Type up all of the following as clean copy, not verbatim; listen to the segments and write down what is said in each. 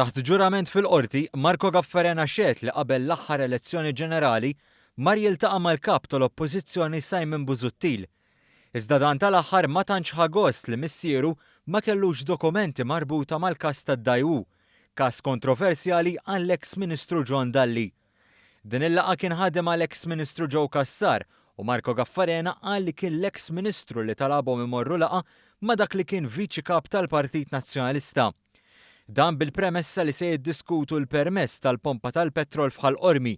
Taħt ġurament fil-qorti, Marco Gaffarena xehed li qabel l-aħħar elezzjoni ġenerali mar jiltaqa' mal-kap tal-Oppożizzjoni Simon Busuttil. Iżda dan tal-aħħar ma tantx ħagost li missieru ma kellux dokumenti marbuta mal-każ tad-Dajwu, każ kontroversjali għall-eks Ministru John Dalli. Din il-laqgħa kien ħadem għall-eks Ministru Joe Cassar u Marco Gaffarena qal li kien l-eks Ministru li talabhom imorru laqgħa ma' dak li kien viċi kap tal-Partit Nazzjonalista. Dan bil-premessa li se jiddiskutu l-permess tal-pompa tal-petrol f'Ħal-Qormi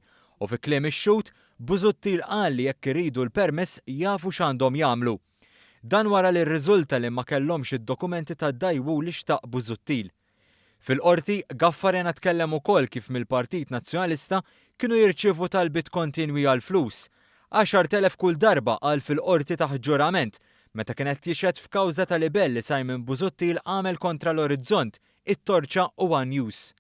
u fi kliem ix-xhud Busuttil qal li jekk iridu l-permess jafu x'għandhom jagħmlu. Dan wara li rriżulta li ma kellhomx id-dokumenti tad-Dajwu li xtaq Busuttil. Fil-qorti, Gaffarena tkellem ukoll kif mill-Partit Nazzjonalista kienu jirċievu talbiet kontinwi għal flus. 10,000 kull darba qal fil-qorti taħt ġurament meta kienet jixhed f'kawża ta' libell li Simon Busuttil għamel kontra l-Orizzont, it-Torċa u One News.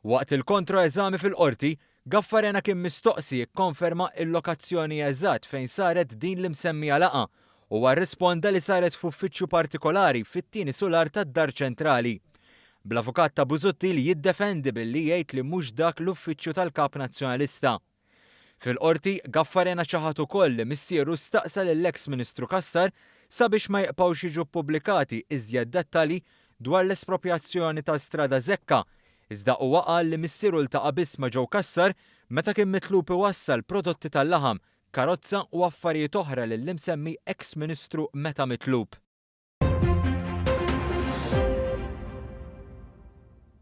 Waqt il-kontroeżami fil-qorti, Gaffarena kien mistoqsi jikkonferma l-lokazzjoni eżatt fejn saret din l-imsemmija laqgħa u rrisponda li saret f'uffiċċju partikolari fit-tieni sular tad-Dar Ċentrali. Bl-avukat ta' Busuttil jiddefendi billi jgħid li mhux dak l-uffiċċju tal-Kap Nazzjonalista. Fil-qorti, Gaffarena ċaħat ukoll li missieru staqsa lill-eks Ministru Cassar sabiex ma jibqgħux jiġu ppubblikati iżjed dettalji dwar l-espropjazzjoni ta' strada Żekka, iżda huwa qal li missieru ltaqa' biss ma' Joe Cassar meta kien mitlub iwassal prodotti tal-laħam, karozza u affarijiet oħra lill-imsemmi eks Ministru meta mitlub.